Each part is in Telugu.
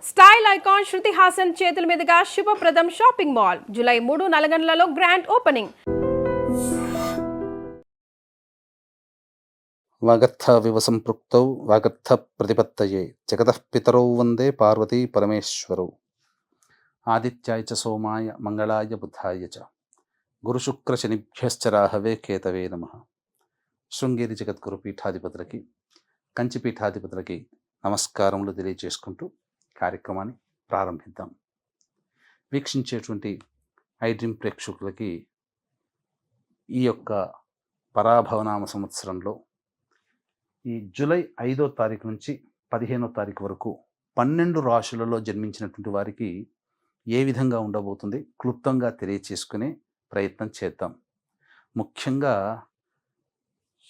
స్టైల్ ఐకాన్ శృతి హాసన్ చేతుల మీదుగా శుభప్రదం షాపింగ్ మాల్ జూలై 3 నల్గొండలలో గ్రాండ్ ఓపెనింగ్. వాగర్థ వివసంపృక్తౌ వాగర్థ ప్రతిపత్తయే జగతః పితరౌ వందే పార్వతీ పరమేశ్వరౌ. ఆదిత్యాయ చ సోమాయ మంగళాయ బుధాయ చ గురుశుక్ర శనిభ్యశ్చ రాహవే కేతవే నమః. శృంగేరి జగద్గురు పీఠాధిపతులకి కంచి పీఠాధిపతులకి నమస్కారములు తెలియజేసుకుంటూ కార్యక్రమాన్ని ప్రారంభిద్దాం. వీక్షించేటువంటి ఐడ్రీమ్ ప్రేక్షకులకి ఈ యొక్క పరాభవనామ సంవత్సరంలో ఈ జూలై 5వ తారీఖు నుంచి 15వ తారీఖు వరకు 12 రాశులలో జన్మించినటువంటి వారికి ఏ విధంగా ఉండబోతుంది క్లుప్తంగా తెలియచేసుకునే ప్రయత్నం చేద్దాం. ముఖ్యంగా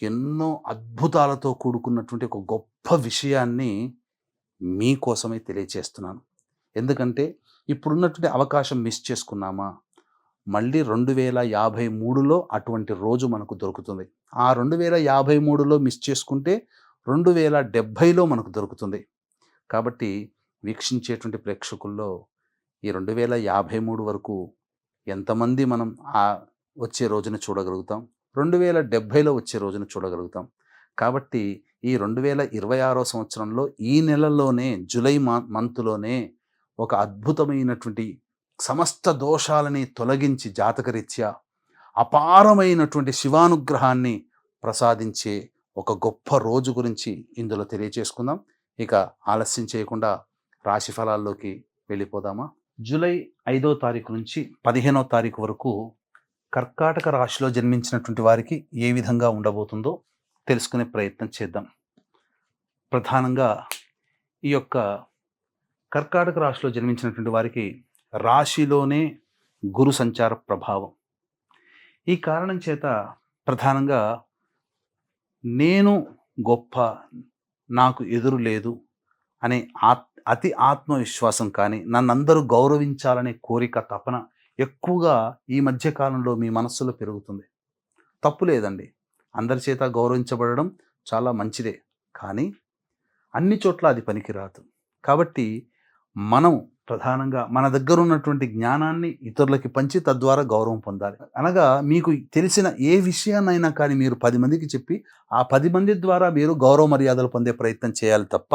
ఎన్నో అద్భుతాలతో కూడుకున్నటువంటి ఒక గొప్ప విషయాన్ని మీకోసమే తెలియచేస్తున్నాను. ఎందుకంటే ఇప్పుడున్నటువంటి అవకాశం మిస్ చేసుకున్నామా, మళ్ళీ 2053లో అటువంటి రోజు మనకు దొరుకుతుంది. ఆ 2053లో మిస్ చేసుకుంటే 2070లో మనకు దొరుకుతుంది. కాబట్టి వీక్షించేటువంటి ప్రేక్షకుల్లో ఈ 2053 వరకు ఎంతమంది మనం వచ్చే రోజున చూడగలుగుతాం, 2070లో వచ్చే రోజున చూడగలుగుతాం. కాబట్టి ఈ 2026 సంవత్సరంలో ఈ నెలలోనే జూలై మంత్లోనే ఒక అద్భుతమైనటువంటి సమస్త దోషాలని తొలగించి జాతకరీత్యా అపారమైనటువంటి శివానుగ్రహాన్ని ప్రసాదించే ఒక గొప్ప రోజు గురించి ఇందులో తెలియచేసుకుందాం. ఇక ఆలస్యం చేయకుండా రాశి ఫలాల్లోకి వెళ్ళిపోదామా. జూలై 5వ తారీఖు నుంచి 15వ తారీఖు వరకు కర్కాటక రాశిలో జన్మించినటువంటి వారికి ఏ విధంగా ఉండబోతుందో తెలుసుకునే ప్రయత్నం చేద్దాం. ప్రధానంగా ఈ యొక్క కర్కాటక రాశిలో జన్మించినటువంటి వారికి రాశిలోనే గురు సంచార ప్రభావం. ఈ కారణం చేత ప్రధానంగా నేను గొప్ప, నాకు ఎదురు లేదు అనే అతి ఆత్మవిశ్వాసం కానీ, నన్నందరూ గౌరవించాలనే కోరిక, తపన ఎక్కువగా ఈ మధ్యకాలంలో మీ మనస్సులో పెరుగుతుంది. తప్పు లేదండి, అందరి చేత గౌరవించబడడం చాలా మంచిదే. కానీ అన్ని చోట్ల అది పనికిరాదు. కాబట్టి మనం ప్రధానంగా మన దగ్గర ఉన్నటువంటి జ్ఞానాన్ని ఇతరులకి పంచి తద్వారా గౌరవం పొందాలి. అనగా మీకు తెలిసిన ఏ విషయాన్నైనా కానీ మీరు 10 మందికి చెప్పి ఆ 10 మంది ద్వారా మీరు గౌరవ మర్యాదలు పొందే ప్రయత్నం చేయాలి తప్ప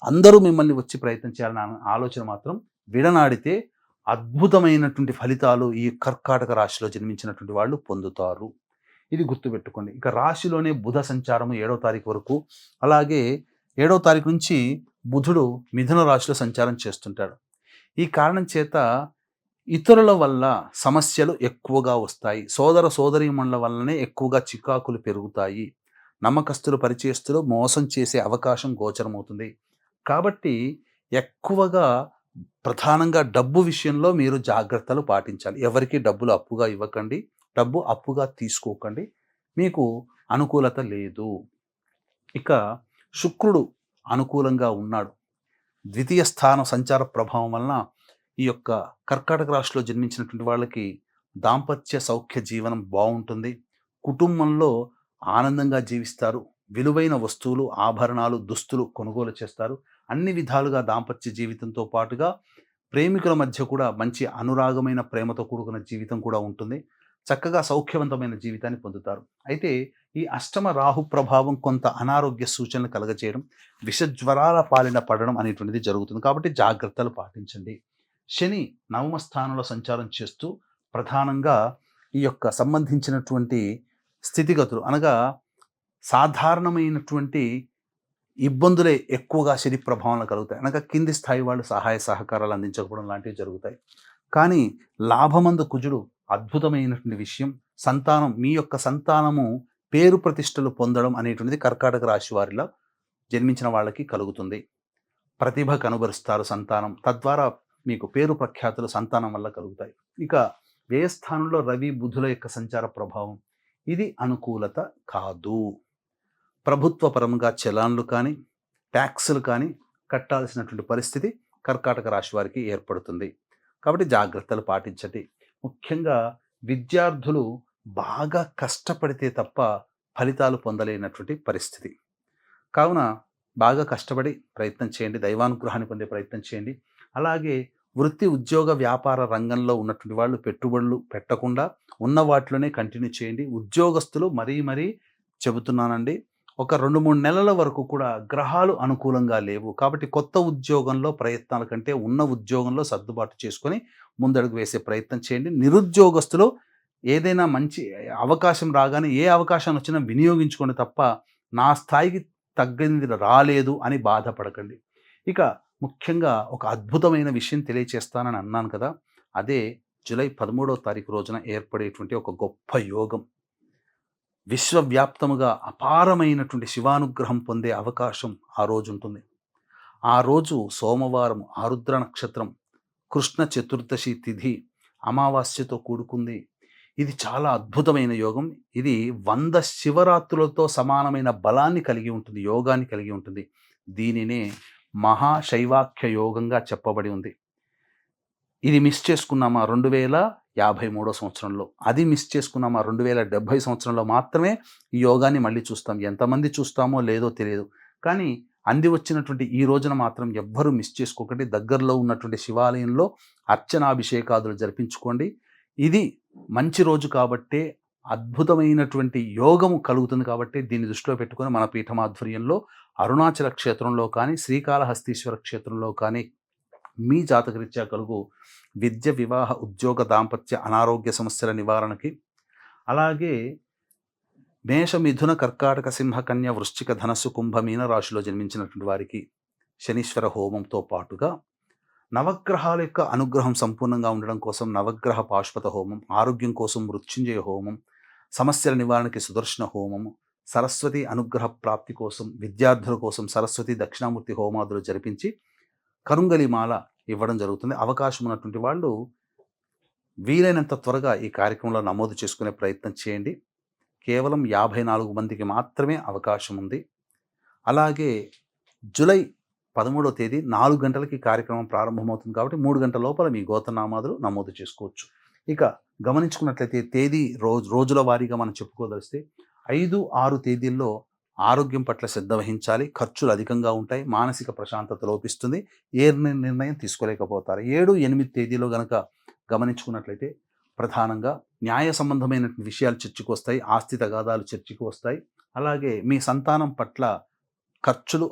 అందరూ మిమ్మల్ని వచ్చి ప్రయత్నం చేయాలన్న ఆలోచన మాత్రం విడనాడితే అద్భుతమైనటువంటి ఫలితాలు ఈ కర్కాటక రాశిలో జన్మించినటువంటి వాళ్ళు పొందుతారు. ఇది గుర్తుపెట్టుకోండి. ఇక రాశిలోనే బుధ సంచారము 7వ తారీఖు వరకు, అలాగే 7వ తారీఖు నుంచి బుధుడు మిథున రాశిలో సంచారం చేస్తుంటాడు. ఈ కారణం చేత ఇతరుల వల్ల సమస్యలు ఎక్కువగా వస్తాయి. సోదర సోదరీమణుల వల్లనే ఎక్కువగా చికాకులు పెరుగుతాయి. నమ్మకస్తులు, పరిచయస్తులు మోసం చేసే అవకాశం గోచరమవుతుంది. కాబట్టి ఎక్కువగా ప్రధానంగా డబ్బు విషయంలో మీరు జాగ్రత్తలు పాటించాలి. ఎవరికి డబ్బులు అప్పుగా ఇవ్వకండి, డబ్బు అప్పుగా తీసుకోకండి, మీకు అనుకూలత లేదు. ఇక శుక్రుడు అనుకూలంగా ఉన్నాడు. ద్వితీయ స్థానం సంచార ప్రభావం వలన ఈ యొక్క కర్కాటక రాశిలో జన్మించినటువంటి వాళ్ళకి దాంపత్య సౌఖ్య జీవనం బాగుంటుంది. కుటుంబంలో ఆనందంగా జీవిస్తారు. విలువైన వస్తువులు, ఆభరణాలు, దుస్తులు కొనుగోలు చేస్తారు. అన్ని విధాలుగా దాంపత్య జీవితంతో పాటుగా ప్రేమికుల మధ్య కూడా మంచి అనురాగమైన ప్రేమతో కూడుకున్న జీవితం కూడా ఉంటుంది. చక్కగా సౌఖ్యవంతమైన జీవితాన్ని పొందుతారు. అయితే ఈ అష్టమ రాహు ప్రభావం కొంత అనారోగ్య సూచనలు కలగజేయడం, విషజ్వరాల పాలిన పడడం అనేటువంటిది జరుగుతుంది. కాబట్టి జాగ్రత్తలు పాటించండి. శని 9వ స్థానంలో సంచారం చేస్తూ ప్రధానంగా ఈ యొక్క సంబంధించినటువంటి స్థితిగతులు, అనగా సాధారణమైనటువంటి ఇబ్బందులే ఎక్కువగా శని ప్రభావంలో కలుగుతాయి. అనగా కింది స్థాయి వాళ్ళు సహాయ సహకారాలు అందించకపోవడం లాంటివి జరుగుతాయి. కానీ లాభమందు కుజుడు అద్భుతమైనటువంటి విషయం. సంతానం, మీ యొక్క సంతానము పేరు ప్రతిష్టలు పొందడం అనేటువంటిది కర్కాటక రాశి వారిలో జన్మించిన వాళ్ళకి కలుగుతుంది. ప్రతిభ కనుబరుస్తారు సంతానం, తద్వారా మీకు పేరు ప్రఖ్యాతులు సంతానం వల్ల కలుగుతాయి. ఇక వ్యయస్థానంలో రవి బుధుల యొక్క సంచార ప్రభావం, ఇది అనుకూలత కాదు. ప్రభుత్వ పరంగా చలాన్లు కానీ, ట్యాక్సులు కానీ కట్టాల్సినటువంటి పరిస్థితి కర్కాటక రాశి వారికి ఏర్పడుతుంది. కాబట్టి జాగ్రత్తలు పాటించండి. ముఖ్యంగా విద్యార్థులు బాగా కష్టపడితే తప్ప ఫలితాలు పొందలేనటువంటి పరిస్థితి. కావున బాగా కష్టపడి ప్రయత్నం చేయండి, దైవానుగ్రహాన్ని పొందే ప్రయత్నం చేయండి. అలాగే వృత్తి, ఉద్యోగ, వ్యాపార రంగంలో ఉన్నటువంటి వాళ్ళు పెట్టుబడులు పెట్టకుండా ఉన్న వాటిలోనే కంటిన్యూ చేయండి. ఉద్యోగస్తులు మరీ చెబుతున్నానండి, ఒక 2, 3 నెలల వరకు కూడా గ్రహాలు అనుకూలంగా లేవు. కాబట్టి కొత్త ఉద్యోగంలో ప్రయత్నాల కంటే ఉన్న ఉద్యోగంలో సర్దుబాటు చేసుకొని ముందడుగు వేసే ప్రయత్నం చేయండి. నిరుద్యోగస్తులు ఏదైనా మంచి అవకాశం రాగానే ఏ అవకాశం వచ్చినా వినియోగించుకోండి తప్ప నా స్థాయికి తగ్గింది రాలేదు అని బాధపడకండి. ఇక ముఖ్యంగా ఒక అద్భుతమైన విషయం తెలియచేస్తానని అన్నాను కదా! అదే జూలై 13వ తారీఖు రోజున ఏర్పడేటువంటి ఒక గొప్ప యోగం. విశ్వవ్యాప్తముగా అపారమైనటువంటి శివానుగ్రహం పొందే అవకాశం ఆ రోజు ఉంటుంది. ఆ రోజు సోమవారం, ఆరుద్ర నక్షత్రం, కృష్ణ చతుర్దశి తిథి, అమావాస్యతో కూడుకుంది. ఇది చాలా అద్భుతమైన యోగం. ఇది 100 శివరాత్రులతో సమానమైన బలాన్ని కలిగి ఉంటుంది, యోగాన్ని కలిగి ఉంటుంది. దీనినే మహాశైవాఖ్య యోగంగా చెప్పబడి ఉంది. ఇది మిస్ చేసుకున్నామా 2053 సంవత్సరంలో, అది మిస్ చేసుకున్నామా 2070 సంవత్సరంలో మాత్రమే ఈ యోగాన్ని మళ్ళీ చూస్తాం. ఎంతమంది చూస్తామో లేదో తెలియదు. కానీ అంది వచ్చినటువంటి ఈ రోజున మాత్రం ఎవ్వరూ మిస్ చేసుకోకండి. దగ్గరలో ఉన్నటువంటి శివాలయంలో అర్చనాభిషేకాదులు జరిపించుకోండి. ఇది మంచి రోజు కాబట్టే, అద్భుతమైనటువంటి యోగము కలుగుతుంది కాబట్టి దీన్ని దృష్టిలో పెట్టుకొని మన పీఠమాధ్వర్యంలో అరుణాచల క్షేత్రంలో కానీ, శ్రీకాళహస్తీశ్వర క్షేత్రంలో కానీ మీ జాతకరీత్యా కలుగు విద్య, వివాహ, ఉద్యోగ, దాంపత్య, అనారోగ్య సమస్యల నివారణకి, అలాగే మేష, మిథున, కర్కాటక, సింహ, కన్య, వృశ్చిక, ధనస్సు, కుంభ, మీన రాశిలో జన్మించినటువంటి వారికి శనీశ్వర హోమంతో పాటుగా నవగ్రహాల యొక్క అనుగ్రహం సంపూర్ణంగా ఉండడం కోసం నవగ్రహ పాశుపత హోమం, ఆరోగ్యం కోసం మృత్యుంజయ హోమం, సమస్యల నివారణకి సుదర్శన హోమము, సరస్వతి అనుగ్రహ ప్రాప్తి కోసం, విద్యార్థుల కోసం సరస్వతి దక్షిణామూర్తి హోమాదులు జరిపించి కరుంగలిమాల ఇవ్వడం జరుగుతుంది. అవకాశం ఉన్నటువంటి వాళ్ళు వీలైనంత త్వరగా ఈ కార్యక్రమంలో నమోదు చేసుకునే ప్రయత్నం చేయండి. కేవలం 54 మందికి మాత్రమే అవకాశం ఉంది. అలాగే జూలై 13వ తేదీ 4 గంటలకి కార్యక్రమం ప్రారంభమవుతుంది కాబట్టి 3 గంటల లోపల మీ గోత్రనామాదులు నమోదు చేసుకోవచ్చు. ఇక గమనించుకున్నట్లయితే తేదీ రోజుల వారీగా మనం చెప్పుకోదలిస్తే 5, 6 తేదీల్లో ఆరోగ్యం పట్ల శ్రద్ధ వహించాలి. ఖర్చులు అధికంగా ఉంటాయి, మానసిక ప్రశాంతత లోపిస్తుంది, ఏ నిర్ణయం తీసుకోలేకపోతారు. 7, 8 తేదీలో గనక గమనించుకున్నట్లయితే ప్రధానంగా న్యాయ సంబంధమైన విషయాలు చర్చకు వస్తాయి, ఆస్తి తగాదాలు చర్చకు వస్తాయి. అలాగే మీ సంతానం పట్ల ఖర్చులు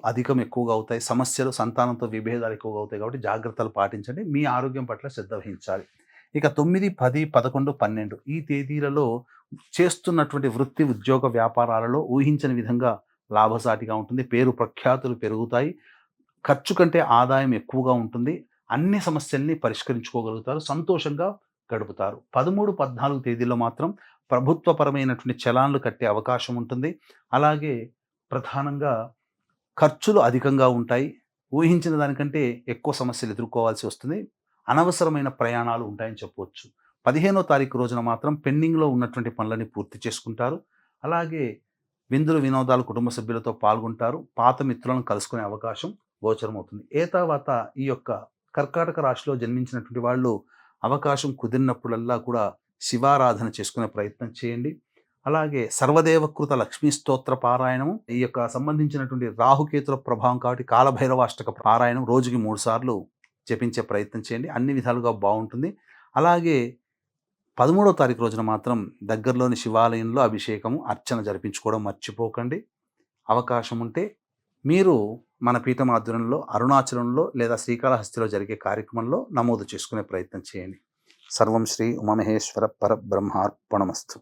ఎక్కువగా అవుతాయి, సమస్యలు, సంతానంతో విభేదాలు ఎక్కువగా అవుతాయి. కాబట్టి జాగ్రత్తలు పాటించండి, మీ ఆరోగ్యం పట్ల శ్రద్ధ వహించాలి. ఇక 9, 10, 11, 12 ఈ తేదీలలో చేస్తున్నటువంటి వృత్తి, ఉద్యోగ, వ్యాపారాలలో ఊహించని విధంగా లాభసాటిగా ఉంటుంది, పేరు ప్రఖ్యాతులు పెరుగుతాయి, ఖర్చు కంటే ఆదాయం ఎక్కువగా ఉంటుంది, అన్ని సమస్యల్ని పరిష్కరించుకోగలుగుతారు, సంతోషంగా గడుపుతారు. 13, 14 తేదీల్లో మాత్రం ప్రభుత్వపరమైనటువంటి చలాన్లు కట్టే అవకాశం ఉంటుంది. అలాగే ప్రధానంగా ఖర్చులు అధికంగా ఉంటాయి, ఊహించిన దానికంటే ఎక్కువ సమస్యలు ఎదుర్కోవాల్సి వస్తుంది, అనవసరమైన ప్రయాణాలు ఉంటాయని చెప్పవచ్చు. 15వ తారీఖు రోజున మాత్రం పెండింగ్లో ఉన్నటువంటి పనులని పూర్తి చేసుకుంటారు. అలాగే విందులు, వినోదాలు కుటుంబ సభ్యులతో పాల్గొంటారు, పాత మిత్రులను కలుసుకునే అవకాశం గోచరమవుతుంది. తర్వాత ఈ యొక్క కర్కాటక రాశిలో జన్మించినటువంటి వాళ్ళు అవకాశం కుదిరినప్పుడల్లా కూడా శివారాధన చేసుకునే ప్రయత్నం చేయండి. అలాగే సర్వదేవకృత లక్ష్మీ స్తోత్ర పారాయణము, ఈ యొక్క సంబంధించినటువంటి రాహుకేతుల ప్రభావం కాబట్టి కాలభైరవాష్టక పారాయణం రోజుకి 3 సార్లు జపించే ప్రయత్నం చేయండి, అన్ని విధాలుగా బాగుంటుంది. అలాగే 13వ తారీఖు రోజున మాత్రం దగ్గరలోని శివాలయంలో అభిషేకము, అర్చన జరిపించుకోవడం మర్చిపోకండి. అవకాశం ఉంటే మీరు మన పీఠం ఆధ్వర్యంలో అరుణాచలంలో లేదా శ్రీకాళహస్తిలో జరిగే కార్యక్రమంలో నమోదు చేసుకునే ప్రయత్నం చేయండి. సర్వం శ్రీ ఉమామహేశ్వర పరబ్రహ్మార్పణమస్తు.